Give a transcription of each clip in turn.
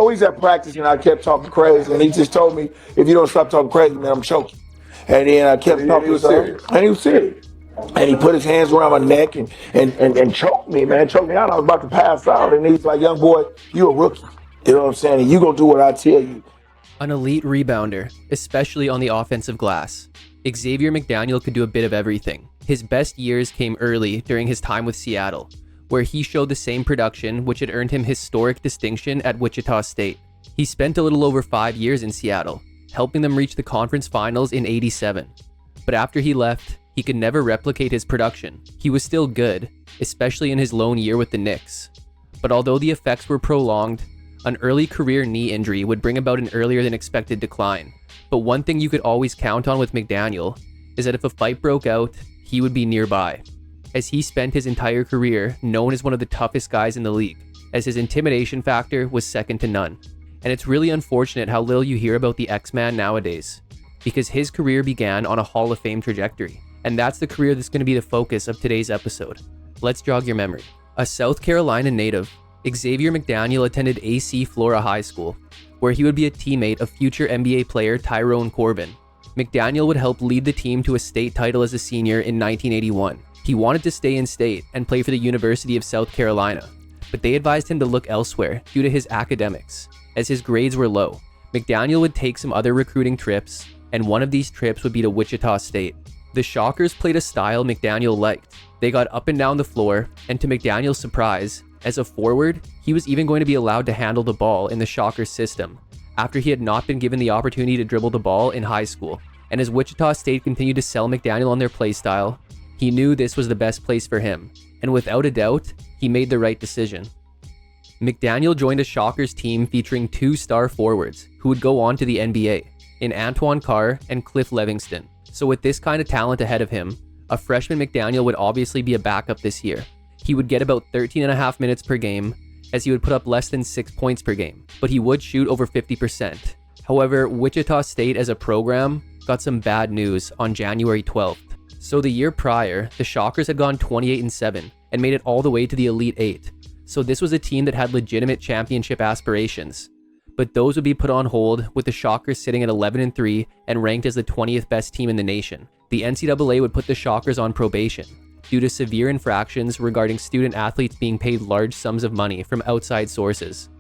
always at practice, I kept talking crazy, and he just told me, if you don't stop talking crazy, man, I'm choking. And then I kept talking serious. And he was serious. And he put his hands around my neck and choked me, man. Choked me out. I was about to pass out. And he's like, young boy, you a rookie. You know what I'm saying? And you gonna do what I tell you. An elite rebounder, especially on the offensive glass. Xavier McDaniel could do a bit of everything. His best years came early during his time with Seattle, where he showed the same production which had earned him historic distinction at Wichita State. He spent a little over 5 years in Seattle, helping them reach the conference finals in '87. But after he left, he could never replicate his production. He was still good, especially in his lone year with the Knicks. But although the effects were prolonged, an early career knee injury would bring about an earlier than expected decline. But one thing you could always count on with McDaniel is that if a fight broke out, he would be nearby, as he spent his entire career known as one of the toughest guys in the league, as his intimidation factor was second to none. And it's really unfortunate how little you hear about the X-Man nowadays, because his career began on a Hall of Fame trajectory, and that's the career that's going to be the focus of today's episode. Let's jog your memory. A South Carolina native, Xavier McDaniel attended AC Flora High School, where he would be a teammate of future NBA player Tyrone Corbin. McDaniel would help lead the team to a state title as a senior in 1981. He wanted to stay in state and play for the University of South Carolina, but they advised him to look elsewhere due to his academics, as his grades were low. McDaniel would take some other recruiting trips, and one of these trips would be to Wichita State. The Shockers played a style McDaniel liked. They got up and down the floor, and to McDaniel's surprise, as a forward, he was even going to be allowed to handle the ball in the Shockers system, after he had not been given the opportunity to dribble the ball in high school. And as Wichita State continued to sell McDaniel on their play style, he knew this was the best place for him, and without a doubt, he made the right decision. McDaniel joined a Shockers team featuring 2 star forwards who would go on to the NBA, in Antoine Carr and Cliff Levingston. So with this kind of talent ahead of him, a freshman McDaniel would obviously be a backup this year. He would get about 13.5 minutes per game, as he would put up less than 6 points per game, but he would shoot over 50%. However, Wichita State as a program got some bad news on January 12th. So the year prior, the Shockers had gone 28-7 and made it all the way to the Elite 8. So this was a team that had legitimate championship aspirations. But those would be put on hold, with the Shockers sitting at 11-3 and ranked as the 20th best team in the nation. The NCAA would put the Shockers on probation due to severe infractions regarding student athletes being paid large sums of money from outside sources.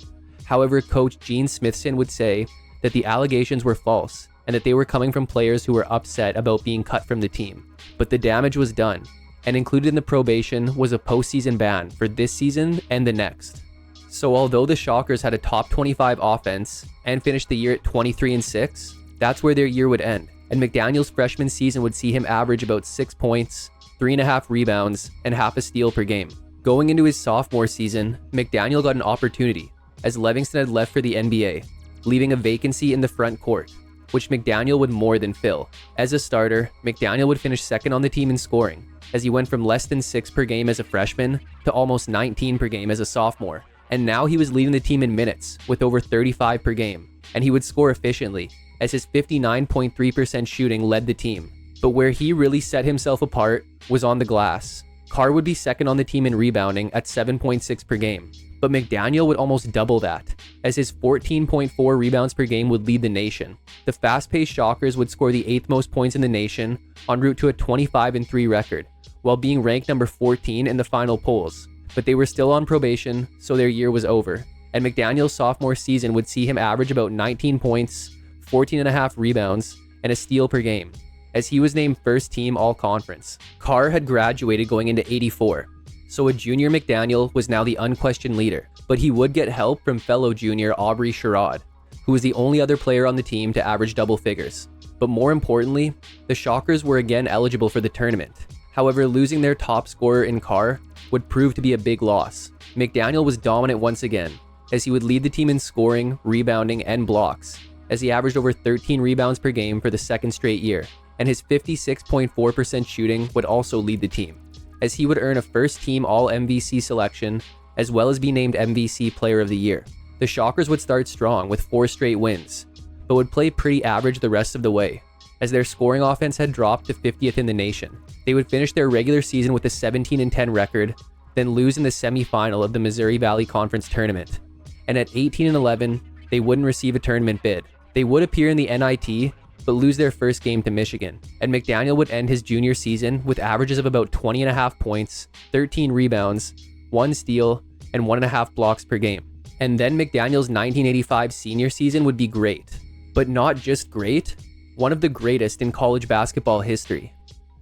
However, coach Gene Smithson would say that the allegations were false and that they were coming from players who were upset about being cut from the team. But the damage was done, and included in the probation was a postseason ban for this season and the next. So although the Shockers had a top 25 offense and finished the year at 23-6, that's where their year would end, and McDaniel's freshman season would see him average about 6 points, 3.5 rebounds, and half a steal per game. Going into his sophomore season, McDaniel got an opportunity, as Levingston had left for the NBA, leaving a vacancy in the front court, which McDaniel would more than fill. As a starter, McDaniel would finish second on the team in scoring, as he went from less than 6 per game as a freshman to almost 19 per game as a sophomore. And now he was leading the team in minutes with over 35 per game, and he would score efficiently, as his 59.3% shooting led the team. But where he really set himself apart was on the glass. Carr would be second on the team in rebounding at 7.6 per game, but McDaniel would almost double that, as his 14.4 rebounds per game would lead the nation. The fast-paced Shockers would score the 8th most points in the nation, en route to a 25-3 record, while being ranked number 14 in the final polls. But they were still on probation, so their year was over, and McDaniel's sophomore season would see him average about 19 points, 14.5 rebounds, and a steal per game, as he was named first team all-conference. Carr had graduated going into '84, so a junior McDaniel was now the unquestioned leader, but he would get help from fellow junior Aubrey Sherrod, who was the only other player on the team to average double figures. But more importantly, the Shockers were again eligible for the tournament. However, losing their top scorer in Carr would prove to be a big loss. McDaniel was dominant once again, as he would lead the team in scoring, rebounding, and blocks, as he averaged over 13 rebounds per game for the second straight year, and his 56.4% shooting would also lead the team, as he would earn a first-team All-MVC selection, as well as be named MVC Player of the Year. The Shockers would start strong with 4 straight wins, but would play pretty average the rest of the way, as their scoring offense had dropped to 50th in the nation. They would finish their regular season with a 17-10 record, then lose in the semifinal of the Missouri Valley Conference Tournament. And at 18-11, they wouldn't receive a tournament bid. They would appear in the NIT, but lose their first game to Michigan. And McDaniel would end his junior season with averages of about 20.5 points, 13 rebounds, 1 steal, and 1.5 blocks per game. And then McDaniel's 1985 senior season would be great. But not just great, one of the greatest in college basketball history.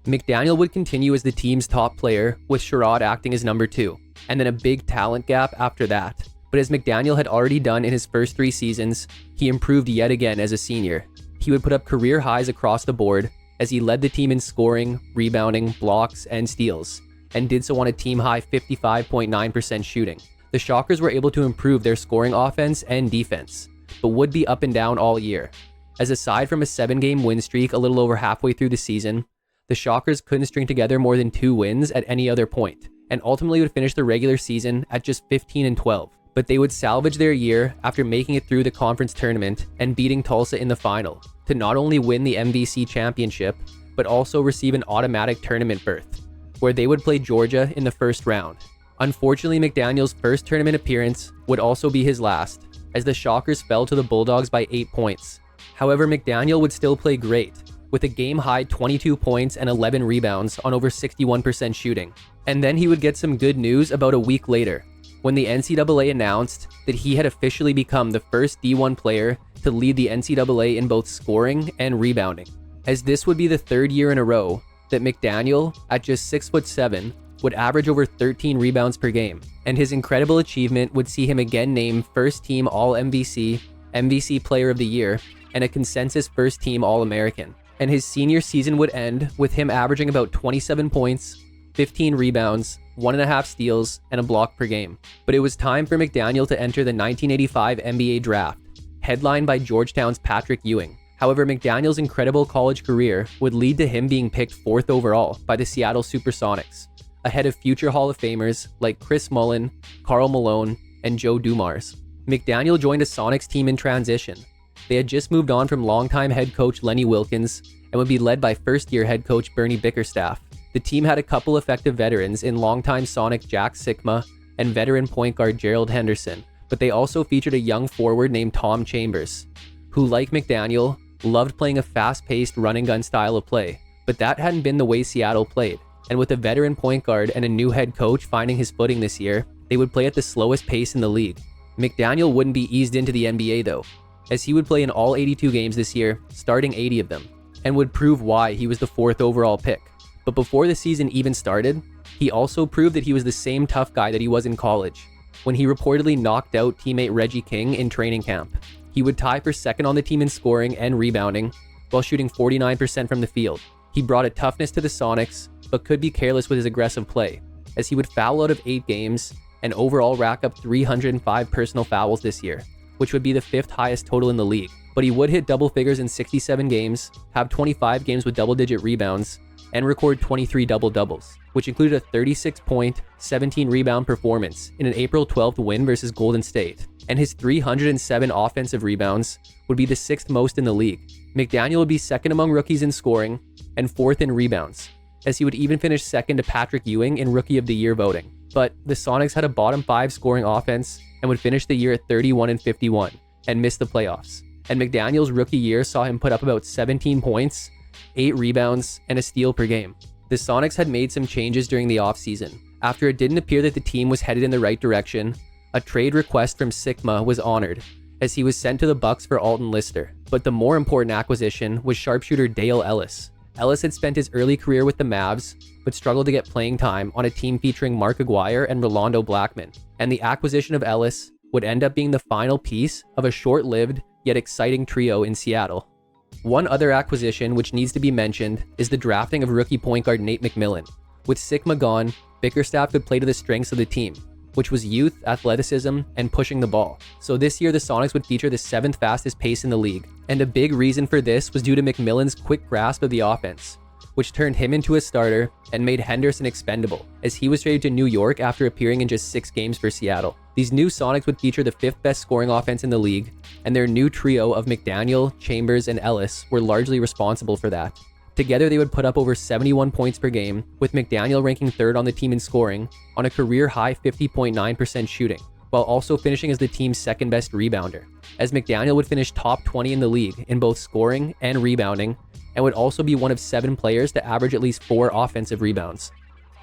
McDaniel would continue as the team's top player, with Sherrod acting as number 2, and then a big talent gap after that. But as McDaniel had already done in his first 3 seasons, he improved yet again as a senior. He would put up career highs across the board as he led the team in scoring, rebounding, blocks, and steals, and did so on a team-high 55.9% shooting. The Shockers were able to improve their scoring offense and defense, but would be up and down all year. As aside from a 7-game win streak a little over halfway through the season, the Shockers couldn't string together more than 2 wins at any other point, and ultimately would finish the regular season at just 15-12. But they would salvage their year after making it through the conference tournament and beating Tulsa in the final, to not only win the MVC championship, but also receive an automatic tournament berth, where they would play Georgia in the first round. Unfortunately, McDaniel's first tournament appearance would also be his last, as the Shockers fell to the Bulldogs by 8 points. However, McDaniel would still play great, with a game-high 22 points and 11 rebounds on over 61% shooting. And then he would get some good news about a week later, when the NCAA announced that he had officially become the first D1 player to lead the NCAA in both scoring and rebounding, as this would be the 3rd year in a row that McDaniel, at just 6'7", would average over 13 rebounds per game, and his incredible achievement would see him again named First Team All-MVC, MVC Player of the Year, and a consensus First Team All-American. And his senior season would end with him averaging about 27 points, 15 rebounds, 1.5 steals, and a block per game. But it was time for McDaniel to enter the 1985 NBA draft, headlined by Georgetown's Patrick Ewing. However, McDaniel's incredible college career would lead to him being picked 4th overall by the Seattle Supersonics, ahead of future Hall of Famers like Chris Mullin, Karl Malone, and Joe Dumars. McDaniel joined a Sonics team in transition. They had just moved on from longtime head coach Lenny Wilkins and would be led by first-year head coach Bernie Bickerstaff. The team had a couple effective veterans in longtime Sonic Jack Sikma and veteran point guard Gerald Henderson, but they also featured a young forward named Tom Chambers, who, like McDaniel, loved playing a fast-paced run-and-gun style of play, but that hadn't been the way Seattle played. And with a veteran point guard and a new head coach finding his footing this year, they would play at the slowest pace in the league. McDaniel wouldn't be eased into the NBA though, as he would play in all 82 games this year, starting 80 of them, and would prove why he was the 4th overall pick. But before the season even started, he also proved that he was the same tough guy that he was in college, when he reportedly knocked out teammate Reggie King in training camp. He would tie for 2nd on the team in scoring and rebounding, while shooting 49% from the field. He brought a toughness to the Sonics, but could be careless with his aggressive play, as he would foul out of 8 games and overall rack up 305 personal fouls this year, which would be the 5th highest total in the league. But he would hit double figures in 67 games, have 25 games with double-digit rebounds, and record 23 double-doubles, which included a 36-point, 17-rebound performance in an April 12th win versus Golden State. And his 307 offensive rebounds would be the 6th most in the league. McDaniel would be 2nd among rookies in scoring and 4th in rebounds, as he would even finish 2nd to Patrick Ewing in Rookie of the Year voting. But the Sonics had a bottom 5 scoring offense and would finish the year at 31-51 and miss the playoffs. And McDaniel's rookie year saw him put up about 17 points, 8 rebounds, and a steal per game. The Sonics had made some changes during the offseason. After it didn't appear that the team was headed in the right direction, a trade request from Sikma was honored, as he was sent to the Bucks for Alton Lister. But the more important acquisition was sharpshooter Dale Ellis. Ellis had spent his early career with the Mavs, but struggled to get playing time on a team featuring Mark Aguirre and Rolando Blackman. And the acquisition of Ellis would end up being the final piece of a short-lived yet exciting trio in Seattle. One other acquisition which needs to be mentioned is the drafting of rookie point guard Nate McMillan. With Sikma gone, Bickerstaff could play to the strengths of the team, which was youth, athleticism, and pushing the ball. So this year the Sonics would feature the 7th fastest pace in the league. And a big reason for this was due to McMillan's quick grasp of the offense, which turned him into a starter and made Henderson expendable, as he was traded to New York after appearing in just 6 games for Seattle. These new Sonics would feature the 5th best scoring offense in the league, and their new trio of McDaniel, Chambers, and Ellis were largely responsible for that. Together they would put up over 71 points per game, with McDaniel ranking 3rd on the team in scoring, on a career-high 50.9% shooting, while also finishing as the team's second best rebounder, as McDaniel would finish top 20 in the league in both scoring and rebounding, and would also be one of 7 players to average at least 4 offensive rebounds.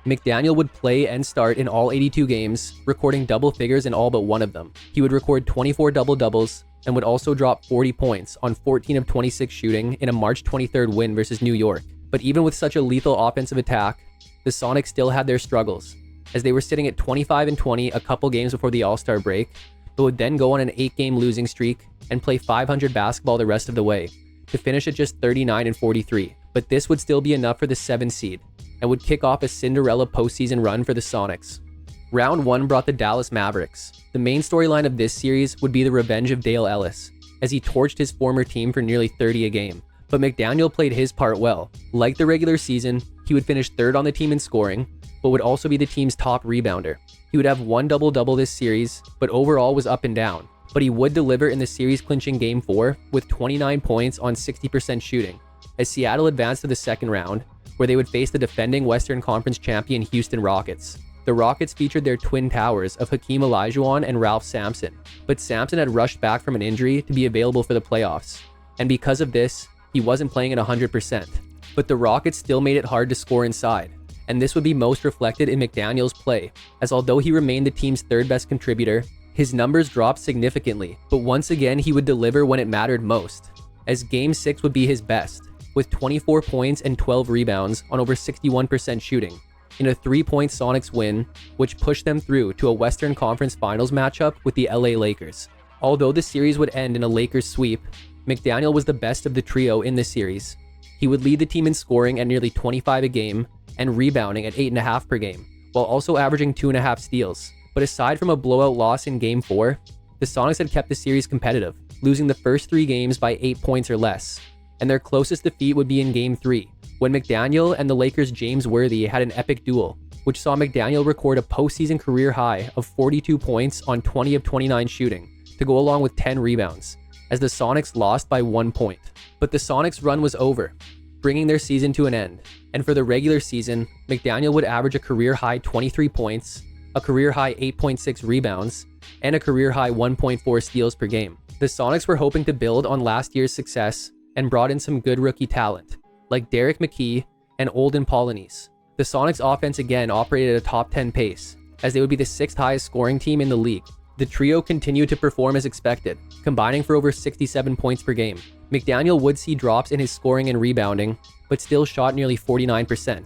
McDaniel would play and start in all 82 games, recording double figures in all but one of them. He would record 24 double-doubles and would also drop 40 points on 14 of 26 shooting in a March 23rd win versus New York. But even with such a lethal offensive attack, the Sonics still had their struggles, as they were sitting at 25-20 a couple games before the All-Star break, but would then go on an 8-game losing streak and play 500 basketball the rest of the way, to finish at just 39-43. But this would still be enough for the 7th seed, and would kick off a Cinderella postseason run for the Sonics. Round 1 brought the Dallas Mavericks. The main storyline of this series would be the revenge of Dale Ellis, as he torched his former team for nearly 30 a game. But McDaniel played his part well. Like the regular season, he would finish 3rd on the team in scoring, but would also be the team's top rebounder. He would have 1 double-double this series, but overall was up and down. But he would deliver in the series-clinching Game 4 with 29 points on 60% shooting, as Seattle advanced to the second round, where they would face the defending Western Conference champion Houston Rockets. The Rockets featured their twin towers of Hakeem Olajuwon and Ralph Sampson, but Sampson had rushed back from an injury to be available for the playoffs, and because of this, he wasn't playing at 100%. But the Rockets still made it hard to score inside, and this would be most reflected in McDaniel's play, as although he remained the team's 3rd best contributor, his numbers dropped significantly, but once again he would deliver when it mattered most, as Game 6 would be his best, with 24 points and 12 rebounds on over 61% shooting, in a 3-point Sonics win, which pushed them through to a Western Conference Finals matchup with the LA Lakers. Although the series would end in a Lakers sweep, McDaniel was the best of the trio in the series. He would lead the team in scoring at nearly 25 a game and rebounding at 8.5 per game, while also averaging 2.5 steals. But aside from a blowout loss in Game 4, the Sonics had kept the series competitive, losing the first 3 games by 8 points or less, and their closest defeat would be in Game 3, when McDaniel and the Lakers' James Worthy had an epic duel, which saw McDaniel record a postseason career high of 42 points on 20 of 29 shooting, to go along with 10 rebounds, as the Sonics lost by 1 point. But the Sonics' run was over, bringing their season to an end, and for the regular season, McDaniel would average a career-high 23 points, a career-high 8.6 rebounds, and a career-high 1.4 steals per game. The Sonics were hoping to build on last year's success and brought in some good rookie talent, like Derek McKee and Olden Polynice. The Sonics offense again operated at a top 10 pace, as they would be the 6th highest scoring team in the league. The trio continued to perform as expected, combining for over 67 points per game. McDaniel would see drops in his scoring and rebounding, but still shot nearly 49%,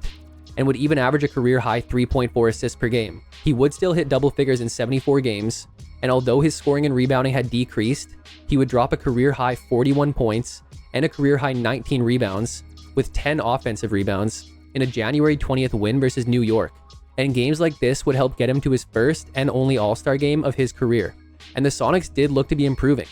and would even average a career-high 3.4 assists per game. He would still hit double figures in 74 games, and although his scoring and rebounding had decreased, he would drop a career-high 41 points and a career-high 19 rebounds, with 10 offensive rebounds, in a January 20th win versus New York. And games like this would help get him to his first and only All-Star game of his career. And the Sonics did look to be improving,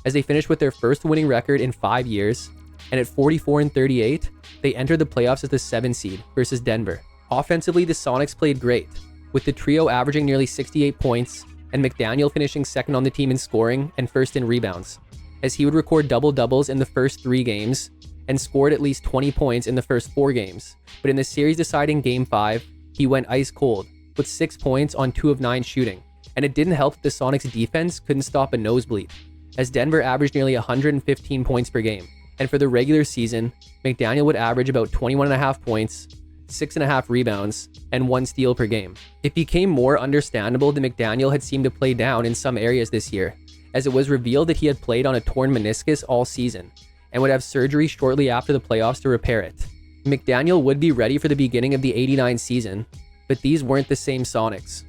as they finished with their first winning record in 5 years, and at 44-38, they entered the playoffs as the 7th seed versus Denver. Offensively, the Sonics played great, with the trio averaging nearly 68 points, and McDaniel finishing 2nd on the team in scoring and 1st in rebounds, as he would record double-doubles in the first 3 games, and scored at least 20 points in the first 4 games. But in the series-deciding Game 5, he went ice cold, with 6 points on 2 of 9 shooting, and it didn't help that the Sonics defense couldn't stop a nosebleed, as Denver averaged nearly 115 points per game. And for the regular season, McDaniel would average about 21.5 points, 6.5 rebounds, and 1 steal per game. It became more understandable that McDaniel had seemed to play down in some areas this year, as it was revealed that he had played on a torn meniscus all season, and would have surgery shortly after the playoffs to repair it. McDaniel would be ready for the beginning of the '89 season, but these weren't the same Sonics.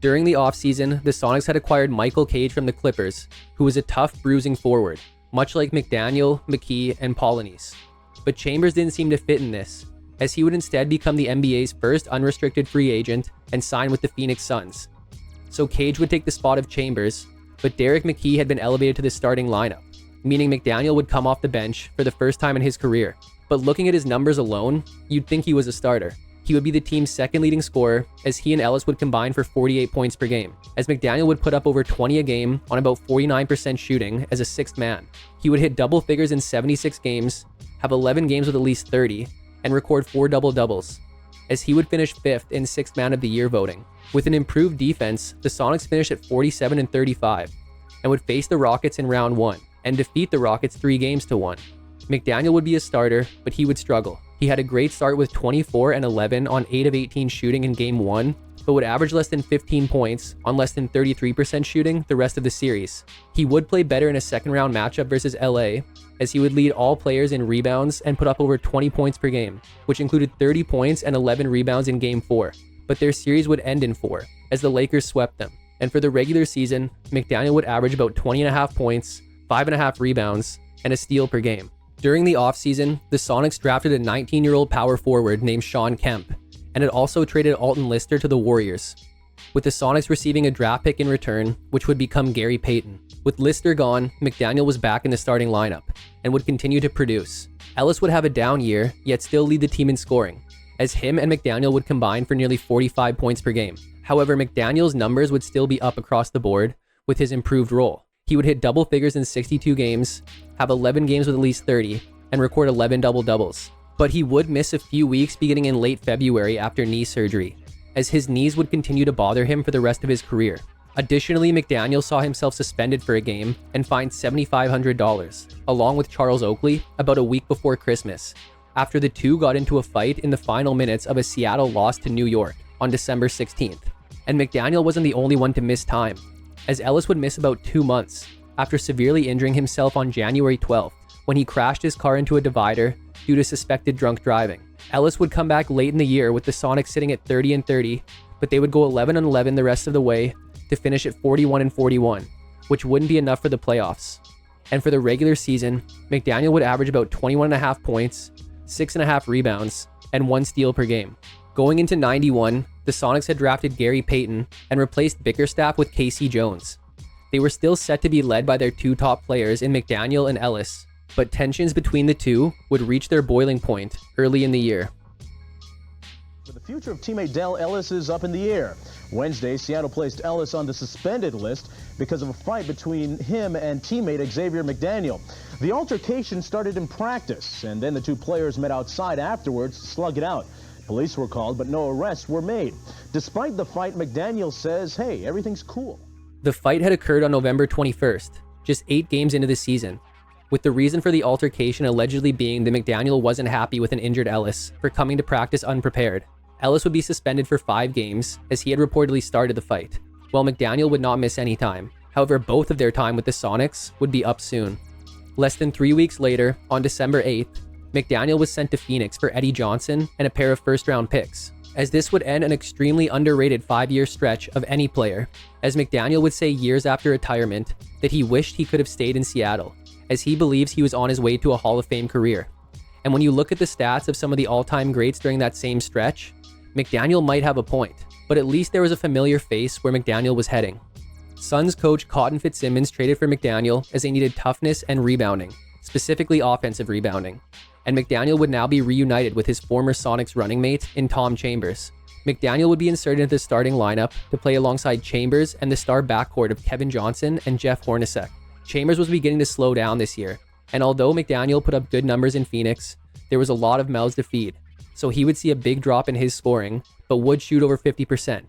During the offseason, the Sonics had acquired Michael Cage from the Clippers, who was a tough, bruising forward, much like McDaniel, McKee, and Polynice. But Chambers didn't seem to fit in this, as he would instead become the NBA's first unrestricted free agent and sign with the Phoenix Suns. So Cage would take the spot of Chambers, but Derek McKee had been elevated to the starting lineup, meaning McDaniel would come off the bench for the first time in his career. But looking at his numbers alone, you'd think he was a starter. He would be the team's 2nd leading scorer, as he and Ellis would combine for 48 points per game, as McDaniel would put up over 20 a game on about 49% shooting as a 6th man. He would hit double figures in 76 games, have 11 games with at least 30, and record 4 double-doubles, as he would finish 5th in 6th man of the year voting. With an improved defense, the Sonics finished at 47-35 and would face the Rockets in round 1 and defeat the Rockets 3-1. McDaniel would be a starter, but he would struggle. He had a great start with 24 and 11 on 8 of 18 shooting in game 1, but would average less than 15 points on less than 33% shooting the rest of the series. He would play better in a second round matchup versus LA, as he would lead all players in rebounds and put up over 20 points per game, which included 30 points and 11 rebounds in game 4. But their series would end in 4, as the Lakers swept them. And for the regular season, McDaniel would average about 20.5 points, 5.5 rebounds, and a steal per game. During the offseason, the Sonics drafted a 19-year-old power forward named Shawn Kemp, and had also traded Alton Lister to the Warriors, with the Sonics receiving a draft pick in return, which would become Gary Payton. With Lister gone, McDaniel was back in the starting lineup, and would continue to produce. Ellis would have a down year, yet still lead the team in scoring, as him and McDaniel would combine for nearly 45 points per game. However, McDaniel's numbers would still be up across the board with his improved role. He would hit double figures in 62 games, have 11 games with at least 30, and record 11 double-doubles. But he would miss a few weeks beginning in late February after knee surgery, as his knees would continue to bother him for the rest of his career. Additionally, McDaniel saw himself suspended for a game and fined $7,500, along with Charles Oakley, about a week before Christmas, after the two got into a fight in the final minutes of a Seattle loss to New York on December 16th. And McDaniel wasn't the only one to miss time, as Ellis would miss about 2 months after severely injuring himself on January 12th when he crashed his car into a divider due to suspected drunk driving. Ellis would come back late in the year with the Sonics sitting at 30-30, but they would go 11-11 the rest of the way to finish at 41-41, which wouldn't be enough for the playoffs. And for the regular season, McDaniel would average about 21.5 points, 6.5 rebounds, and 1 steal per game. Going into 91, the Sonics had drafted Gary Payton and replaced Bickerstaff with Casey Jones. They were still set to be led by their 2 top players in McDaniel and Ellis, but tensions between the two would reach their boiling point early in the year. The future of teammate Dell Ellis is up in the air. Wednesday, Seattle placed Ellis on the suspended list because of a fight between him and teammate Xavier McDaniel. The altercation started in practice, and then the 2 players met outside afterwards to slug it out. Police were called, but no arrests were made. Despite the fight, McDaniel says, hey, everything's cool. The fight had occurred on November 21st, just 8 games into the season, with the reason for the altercation allegedly being that McDaniel wasn't happy with an injured Ellis for coming to practice unprepared. Ellis would be suspended for 5 games, as he had reportedly started the fight, while McDaniel would not miss any time. However, both of their time with the Sonics would be up soon. Less than 3 weeks later, on December 8th, McDaniel was sent to Phoenix for Eddie Johnson and a pair of first-round picks, as this would end an extremely underrated 5-year stretch of any player, as McDaniel would say years after retirement that he wished he could have stayed in Seattle, as he believes he was on his way to a Hall of Fame career. And when you look at the stats of some of the all-time greats during that same stretch, McDaniel might have a point, but at least there was a familiar face where McDaniel was heading. Suns coach Cotton Fitzsimmons traded for McDaniel as they needed toughness and rebounding, specifically offensive rebounding, and McDaniel would now be reunited with his former Sonics running mate in Tom Chambers. McDaniel would be inserted into the starting lineup to play alongside Chambers and the star backcourt of Kevin Johnson and Jeff Hornacek. Chambers was beginning to slow down this year, and although McDaniel put up good numbers in Phoenix, there was a lot of mouths to feed, so he would see a big drop in his scoring, but would shoot over 50%.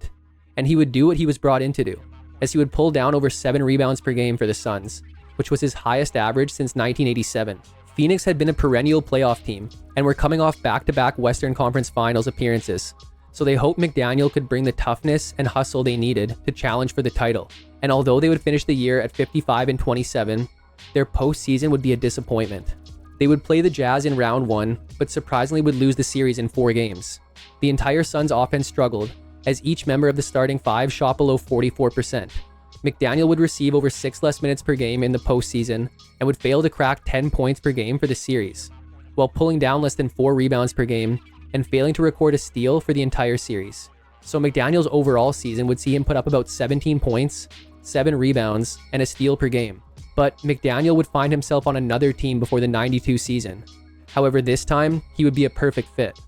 And he would do what he was brought in to do, as he would pull down over 7 rebounds per game for the Suns, which was his highest average since 1987. Phoenix had been a perennial playoff team, and were coming off back-to-back Western Conference Finals appearances, so they hoped McDaniel could bring the toughness and hustle they needed to challenge for the title. And although they would finish the year at 55-27, their postseason would be a disappointment. They would play the Jazz in round 1, but surprisingly would lose the series in 4 games. The entire Suns offense struggled, as each member of the starting 5 shot below 44%. McDaniel would receive over 6 less minutes per game in the postseason and would fail to crack 10 points per game for the series, while pulling down less than 4 rebounds per game and failing to record a steal for the entire series. So McDaniel's overall season would see him put up about 17 points, 7 rebounds, and a steal per game. But McDaniel would find himself on another team before the 92 season. However, this time, he would be a perfect fit.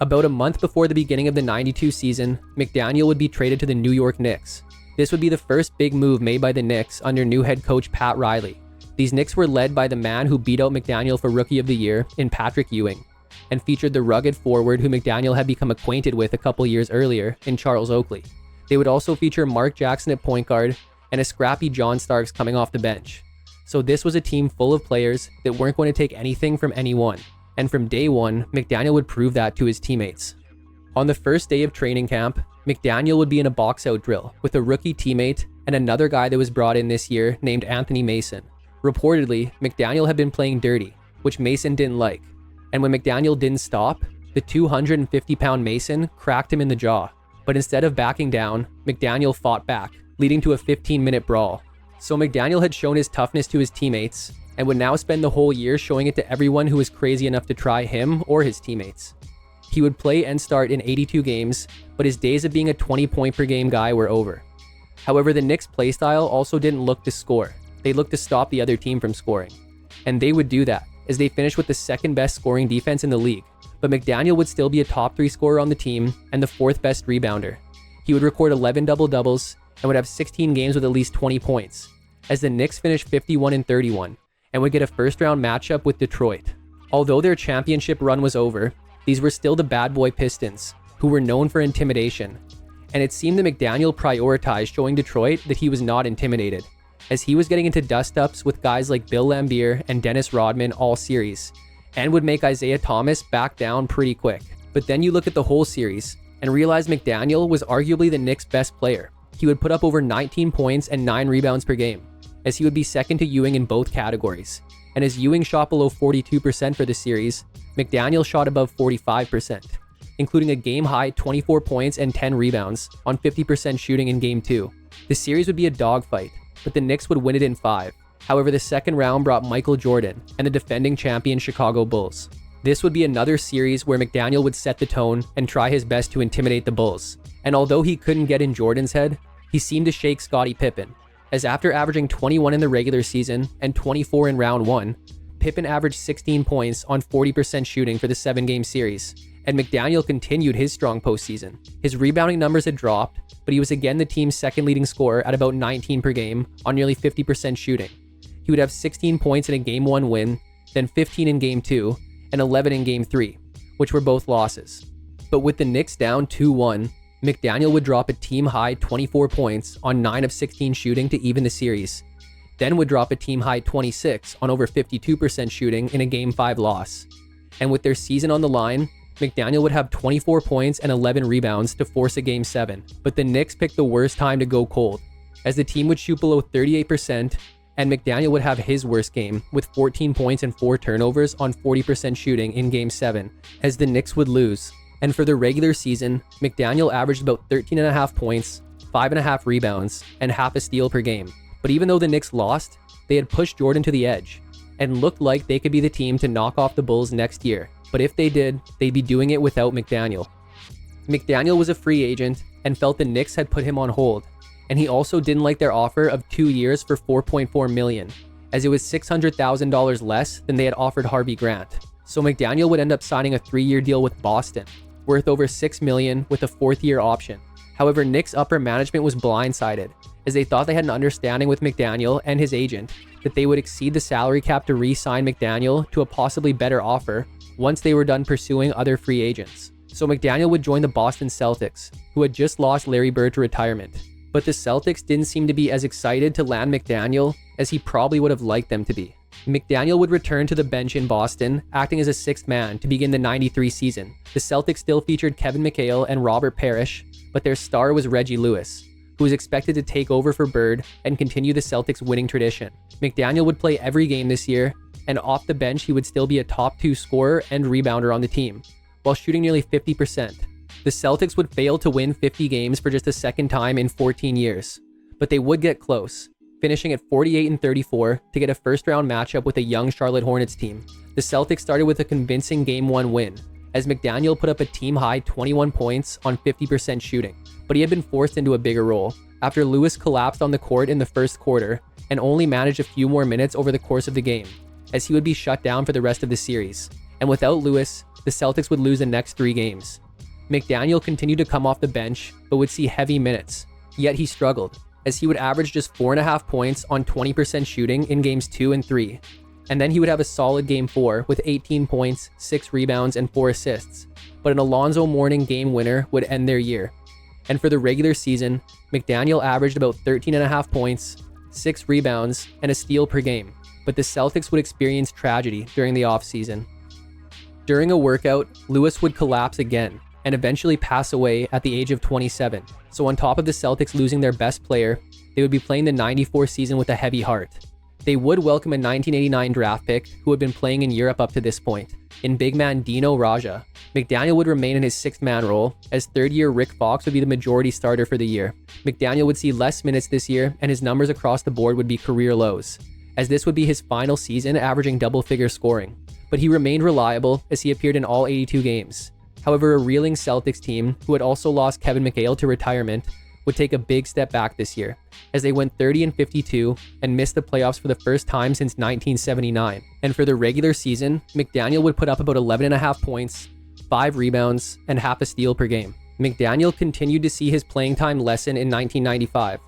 About a month before the beginning of the 92 season, McDaniel would be traded to the New York Knicks. This would be the first big move made by the Knicks under new head coach Pat Riley. These Knicks were led by the man who beat out McDaniel for Rookie of the Year in Patrick Ewing. and featured the rugged forward who McDaniel had become acquainted with a couple years earlier in Charles Oakley. They would also feature Mark Jackson at point guard and a scrappy John Starks coming off the bench. So this was a team full of players that weren't going to take anything from anyone, and from day one, McDaniel would prove that to his teammates. On the first day of training camp, McDaniel would be in a box-out drill with a rookie teammate and another guy that was brought in this year named Anthony Mason. Reportedly, McDaniel had been playing dirty, which Mason didn't like, and when McDaniel didn't stop, the 250-pound Mason cracked him in the jaw. But instead of backing down, McDaniel fought back, leading to a 15-minute brawl. So McDaniel had shown his toughness to his teammates, and would now spend the whole year showing it to everyone who was crazy enough to try him or his teammates. He would play and start in 82 games, but his days of being a 20-point-per-game guy were over. However, the Knicks' playstyle also didn't look to score. They looked to stop the other team from scoring. And they would do that, as they finished with the second-best scoring defense in the league. But McDaniel would still be a top 3 scorer on the team and the 4th-best rebounder. He would record 11 double-doubles and would have 16 games with at least 20 points, as the Knicks finished 51-31 and would get a first-round matchup with Detroit. Although their championship run was over, these were still the bad boy Pistons, who were known for intimidation. And it seemed that McDaniel prioritized showing Detroit that he was not intimidated, as he was getting into dust-ups with guys like Bill Laimbeer and Dennis Rodman all series, and would make Isaiah Thomas back down pretty quick. But then you look at the whole series, and realize McDaniel was arguably the Knicks' best player. He would put up over 19 points and 9 rebounds per game, as he would be second to Ewing in both categories. And as Ewing shot below 42% for the series, McDaniel shot above 45%, including a game-high 24 points and 10 rebounds on 50% shooting in Game 2. The series would be a dogfight, but the Knicks would win it in 5. However, the second round brought Michael Jordan and the defending champion Chicago Bulls. This would be another series where McDaniel would set the tone and try his best to intimidate the Bulls. And although he couldn't get in Jordan's head, he seemed to shake Scottie Pippen, as after averaging 21 in the regular season and 24 in round 1, Pippen averaged 16 points on 40% shooting for the 7-game series, and McDaniel continued his strong postseason. His rebounding numbers had dropped, but he was again the team's second leading scorer at about 19 per game on nearly 50% shooting. He would have 16 points in a Game 1 win, then 15 in Game 2, and 11 in Game 3, which were both losses. But with the Knicks down 2-1, McDaniel would drop a team-high 24 points on 9 of 16 shooting to even the series, then would drop a team-high 26 on over 52% shooting in a Game 5 loss. And with their season on the line, McDaniel would have 24 points and 11 rebounds to force a Game 7, but the Knicks picked the worst time to go cold, as the team would shoot below 38%, and McDaniel would have his worst game with 14 points and 4 turnovers on 40% shooting in Game 7, as the Knicks would lose. And for the regular season, McDaniel averaged about 13.5 points, 5.5 rebounds, and half a steal per game. But even though the Knicks lost, they had pushed Jordan to the edge, and looked like they could be the team to knock off the Bulls next year. But if they did, they'd be doing it without McDaniel. McDaniel was a free agent and felt the Knicks had put him on hold, and he also didn't like their offer of 2 years for $4.4 million, as it was $600,000 less than they had offered Harvey Grant. So McDaniel would end up signing a 3-year deal with Boston, worth over $6 million with a 4th-year option. However, Knicks' upper management was blindsided, as they thought they had an understanding with McDaniel and his agent that they would exceed the salary cap to re-sign McDaniel to a possibly better offer once they were done pursuing other free agents. So McDaniel would join the Boston Celtics, who had just lost Larry Bird to retirement. But the Celtics didn't seem to be as excited to land McDaniel as he probably would have liked them to be. McDaniel would return to the bench in Boston, acting as a 6th man to begin the 93 season. The Celtics still featured Kevin McHale and Robert Parrish, but their star was Reggie Lewis, who was expected to take over for Bird and continue the Celtics' winning tradition. McDaniel would play every game this year, and off the bench he would still be a top 2 scorer and rebounder on the team, while shooting nearly 50%. The Celtics would fail to win 50 games for just a second time in 14 years, but they would get close, finishing at 48-34 to get a first-round matchup with a young Charlotte Hornets team. The Celtics started with a convincing Game 1 win, as McDaniel put up a team-high 21 points on 50% shooting, but he had been forced into a bigger role after Lewis collapsed on the court in the first quarter and only managed a few more minutes over the course of the game, as he would be shut down for the rest of the series. And without Lewis, the Celtics would lose the next 3 games. McDaniel continued to come off the bench, but would see heavy minutes, yet he struggled, as he would average just 4.5 points on 20% shooting in games 2 and 3. and then he would have a solid Game 4 with 18 points, 6 rebounds, and 4 assists. But an Alonzo Mourning game winner would end their year. And for the regular season, McDaniel averaged about 13.5 points, 6 rebounds, and a steal per game. But the Celtics would experience tragedy during the offseason. During a workout, Lewis would collapse again and eventually pass away at the age of 27. So on top of the Celtics losing their best player, they would be playing the 94 season with a heavy heart. They would welcome a 1989 draft pick who had been playing in Europe up to this point, in big man Dino Raja. McDaniel would remain in his sixth-man role, as third-year Rick Fox would be the majority starter for the year. McDaniel would see less minutes this year, and his numbers across the board would be career lows, as this would be his final season averaging double-figure scoring. But he remained reliable, as he appeared in all 82 games. However, a reeling Celtics team, who had also lost Kevin McHale to retirement, would take a big step back this year, as they went 30-52 and missed the playoffs for the first time since 1979. And for the regular season, McDaniel would put up about 11.5 points, 5 rebounds, and half a steal per game. McDaniel continued to see his playing time lessen in 1995.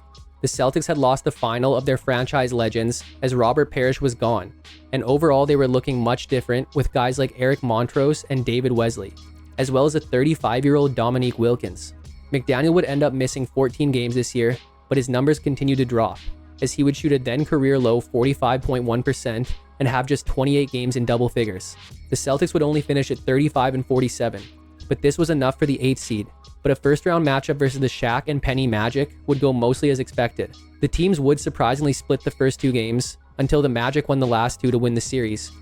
The Celtics had lost the final of their franchise legends as Robert Parrish was gone, and overall they were looking much different with guys like Eric Montrose and David Wesley, as well as a 35-year-old Dominique Wilkins. McDaniel would end up missing 14 games this year, but his numbers continued to drop, as he would shoot a then career low 45.1% and have just 28 games in double figures. The Celtics would only finish at 35-47, but this was enough for the 8th seed. But a first-round matchup versus the Shaq and Penny Magic would go mostly as expected. The teams would surprisingly split the first 2 games, until the Magic won the last 2 to win the series.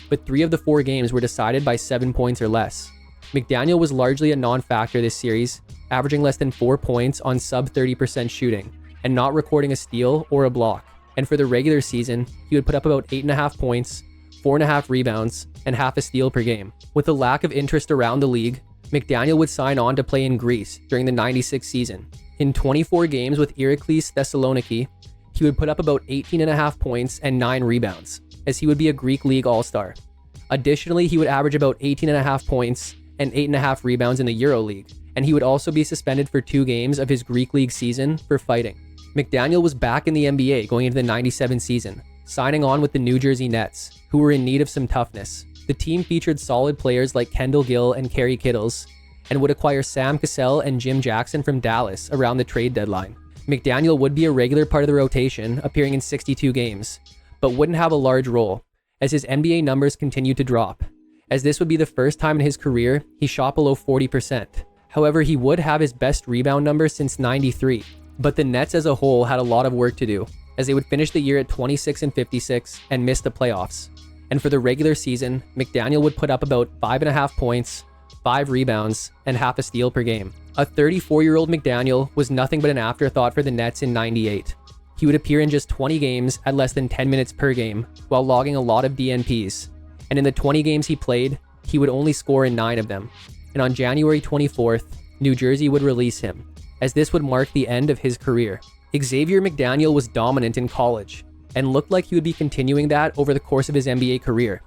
But 3 of the 4 games were decided by 7 points or less. McDaniel was largely a non-factor this series, averaging less than 4 points on sub-30% shooting, and not recording a steal or a block. And for the regular season, he would put up about 8.5 points, 4.5 rebounds, and half a steal per game. With a lack of interest around the league, McDaniel would sign on to play in Greece during the 96 season. In 24 games with Iraklis Thessaloniki, he would put up about 18.5 points and 9 rebounds, as he would be a Greek League All-Star. Additionally, he would average about 18.5 points and 8.5 rebounds in the Euro League, and he would also be suspended for 2 games of his Greek League season for fighting. McDaniel was back in the NBA going into the 97 season, signing on with the New Jersey Nets, who were in need of some toughness. The team featured solid players like Kendall Gill and Kerry Kittles, and would acquire Sam Cassell and Jim Jackson from Dallas around the trade deadline. McDaniel would be a regular part of the rotation, appearing in 62 games, but wouldn't have a large role, as his NBA numbers continued to drop, as this would be the first time in his career he shot below 40%. However, he would have his best rebound number since '93, but the Nets as a whole had a lot of work to do, as they would finish the year at 26-56 and miss the playoffs. And for the regular season, McDaniel would put up about 5.5 points, 5 rebounds, and half a steal per game. A 34-year-old McDaniel was nothing but an afterthought for the Nets in '98. He would appear in just 20 games at less than 10 minutes per game, while logging a lot of DNPs. And in the 20 games he played, he would only score in 9 of them. And on January 24th, New Jersey would release him, as this would mark the end of his career. Xavier McDaniel was dominant in college, and looked like he would be continuing that over the course of his NBA career.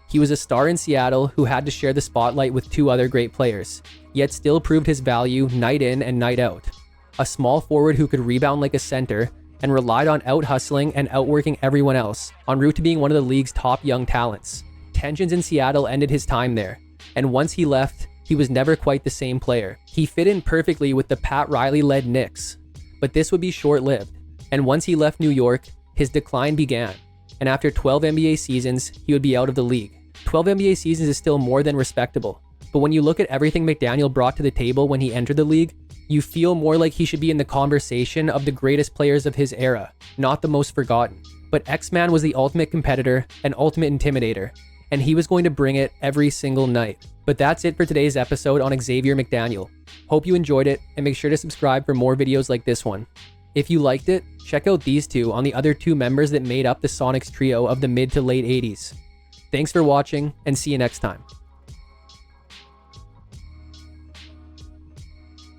He was a star in Seattle who had to share the spotlight with 2 other great players, yet still proved his value night in and night out. A small forward who could rebound like a center, and relied on out-hustling and outworking everyone else, en route to being one of the league's top young talents. Tensions in Seattle ended his time there, and once he left, he was never quite the same player. He fit in perfectly with the Pat Riley-led Knicks, but this would be short-lived, and once he left New York, his decline began, and after 12 NBA seasons, he would be out of the league. 12 NBA seasons is still more than respectable, but when you look at everything McDaniel brought to the table when he entered the league, you feel more like he should be in the conversation of the greatest players of his era, not the most forgotten. But X-Man was the ultimate competitor and ultimate intimidator, and he was going to bring it every single night. But that's it for today's episode on Xavier McDaniel. Hope you enjoyed it, and make sure to subscribe for more videos like this one. If you liked it, check out these 2 on the other 2 members that made up the Sonics trio of the mid to late 80s. Thanks for watching, and see you next time.